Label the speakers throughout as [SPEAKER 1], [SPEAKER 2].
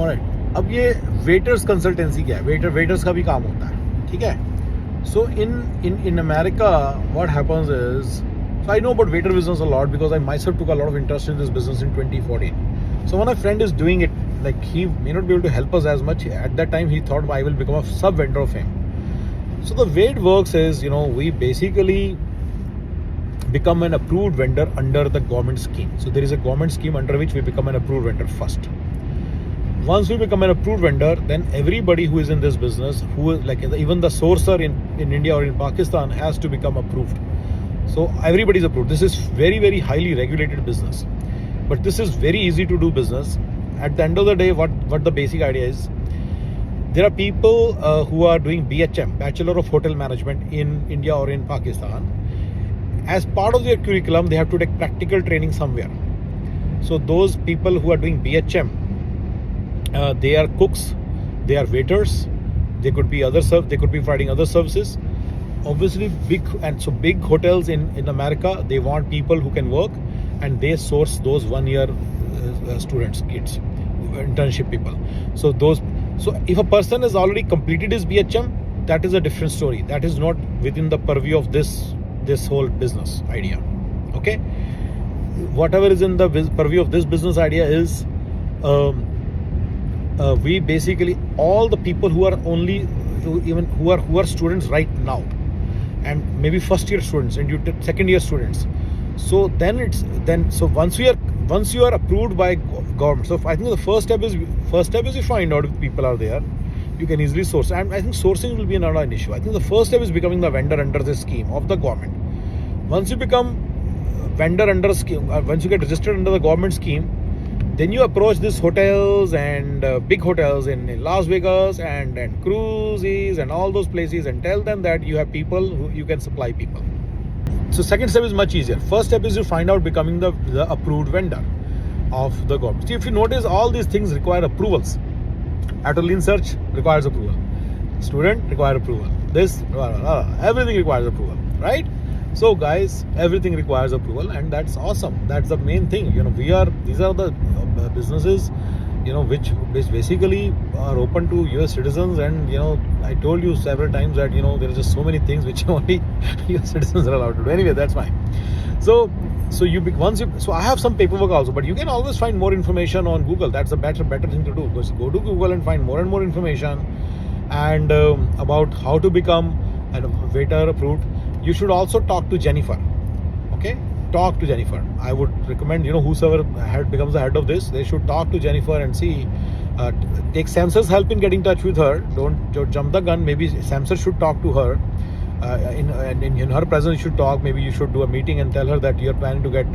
[SPEAKER 1] Alright, अब ये waiters consultancy क्या है? वेटर्स का भी काम होता है, ठीक है? So in America, what happens is, so I know about waiter business a lot because I myself took a lot of interest in this business in 2014. So when a friend is doing it, like he may not be able to help us as much. At that time, he thought I will become a sub vendor of him. So the way it works is, we basically become an approved vendor under the government scheme. So there is a government scheme under which we become an approved vendor first. Once we become an approved vendor, then everybody who is in this business, who is like even the sourcer in India or in Pakistan, has to become approved. So everybody is approved. This is very, very highly regulated business, but this is very easy to do business. At the end of the day, what the basic idea is, there are people who are doing BHM, Bachelor of Hotel Management, in India or in Pakistan. As part of their curriculum, they have to take practical training somewhere. So those people who are doing BHM, they are cooks, they are waiters, they could be they could be providing other services. Obviously, big hotels in America, they want people who can work, and they source those 1 year students, kids, internship people. So if a person has already completed his BHM, that is a different story. That is not within the purview of this whole business idea. Okay, whatever is in the purview of this business idea is, we basically, all the people who are students right now, and maybe first year students and second year students. So so once you are approved by government. So I think the first step is you find out if people are there. You can easily source, and I think sourcing will be not an issue. I think the first step is becoming the vendor under this scheme of the government. Once you become vendor under scheme, once you get registered under the government scheme, then you approach these hotels and big hotels in Las Vegas and cruises and all those places, and tell them that you have people who you can supply people. So second step is much easier. First step is you find out becoming the approved vendor of the government. See, if you notice, all these things require approvals. Atolline search requires approval. Student require approval. Everything requires approval, right? So guys, everything requires approval, and that's awesome. That's the main thing. These are the businesses, which basically are open to US citizens. And I told you several times that there are just so many things which only US citizens are allowed to do. Anyway, that's fine. So I have some paperwork also, but you can always find more information on Google. That's a better thing to do. Because go to Google and find more and more information, and about how to become a waiter approved. You should also talk to Jennifer. Okay, talk to Jennifer. I would recommend, whosoever becomes the head of this, they should talk to Jennifer and see. Take Samsar's help in getting in touch with her. Don't jump the gun. Maybe Samsar should talk to her. In her presence, you should talk. Maybe you should do a meeting and tell her that you're planning to get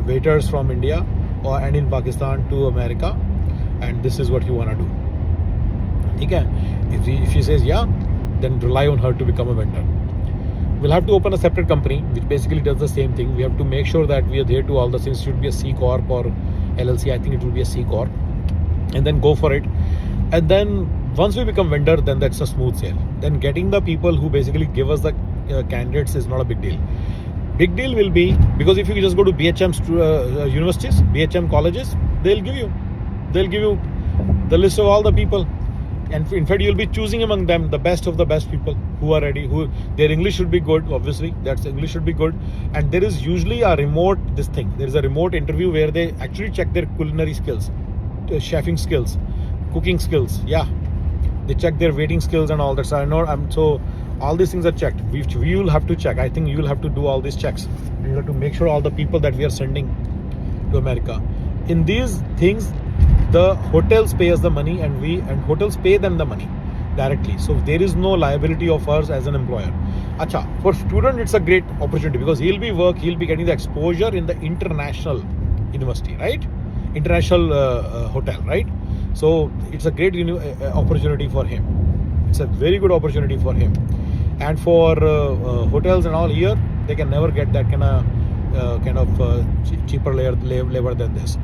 [SPEAKER 1] waiters from India and in Pakistan to America, and this is what you want to do. Okay? If she says yeah, then rely on her to become a vendor. We'll have to open a separate company which basically does the same thing. We have to make sure that we adhere to all the things. It should be a C Corp or LLC. I think it will be a C Corp, and then go for it. And then once we become vendor, then that's a smooth sail. Then getting the people who basically give us the candidates is not a big deal. Big deal will be, because if you just go to BHM universities, BHM colleges, they'll give you the list of all the people. And in fact, you'll be choosing among them the best of the best people who are ready, who their English should be good. Obviously, that's English should be good. And there is usually a remote there is a remote interview where they actually check their culinary skills, chefing skills, cooking skills. Yeah, they check their waiting skills and all that. So all these things are checked. We will have to check. I think you will have to do all these checks. You have to make sure all the people that we are sending to America, in these things, the hotels pay us the money, and hotels pay them the money directly. So there is no liability of us as an employer. Acha, for student, it's a great opportunity because he'll be getting the exposure in the international university, right? International hotel, right? So it's a great opportunity for him. It's a very good opportunity for him. And for hotels and all here, they can never get that kind of cheaper labor than this.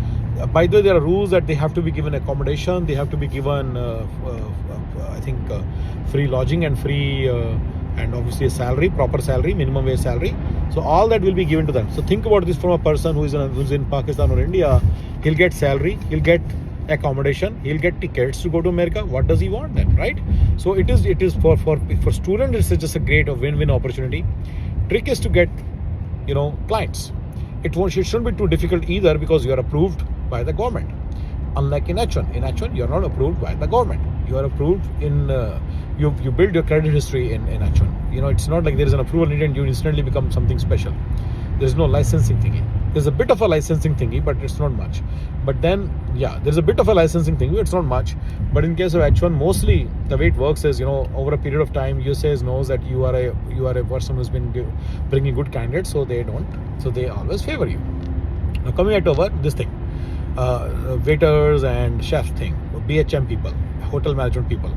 [SPEAKER 1] By the way, there are rules that they have to be given accommodation, they have to be given, I think, free lodging and free, and obviously a salary, proper salary, minimum wage salary. So all that will be given to them. So think about this from a person who's in Pakistan or India. He'll get salary, he'll get accommodation, he'll get tickets to go to America. What does he want then, right? So it is for students, it's just a great win-win opportunity. Trick is to get, clients. It shouldn't be too difficult either, because you are approved by the government. Unlike in H1, you're not approved by the government. You are approved in you build your credit history in H1. It's not like there is an approval needed and you instantly become something special. There's no licensing thingy. There's a bit of a licensing thingy, but it's not much. But then, there's a bit of a licensing thingy, it's not much. But in case of H1, mostly the way it works is, over a period of time, USAID knows that you are a person who's been bringing good candidates, so they always favor you. Now coming at over this thing, waiters and chefs thing, BHM people, hotel management people.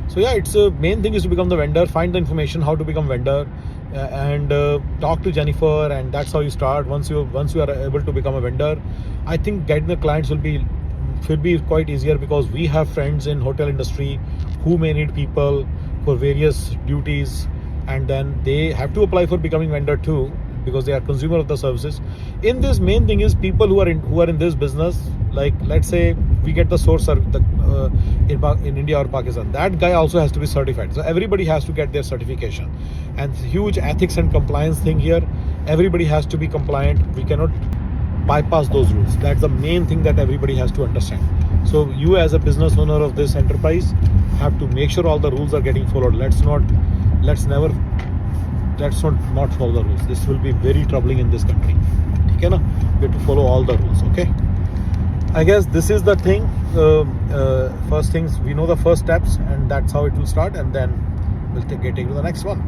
[SPEAKER 1] So it's the main thing is to become the vendor, find the information how to become vendor, and talk to Jennifer, and that's how you start. Once you are able to become a vendor, I think getting the clients will be quite easier, because we have friends in hotel industry who may need people for various duties, and then they have to apply for becoming vendor too, because they are consumer of the services. In this, main thing is people who are in this business, like let's say we get the source in India or Pakistan, that guy also has to be certified. So everybody has to get their certification, and huge ethics and compliance thing here. Everybody has to be compliant. We cannot bypass those rules. That's the main thing that everybody has to understand. So you as a business owner of this enterprise have to make sure all the rules are getting followed. Let's not follow the rules. This will be very troubling in this country. Okay, na? We have to follow all the rules. Okay, I guess this is the thing. First things, we know the first steps, and that's how it will start, and then we'll take it to the next one.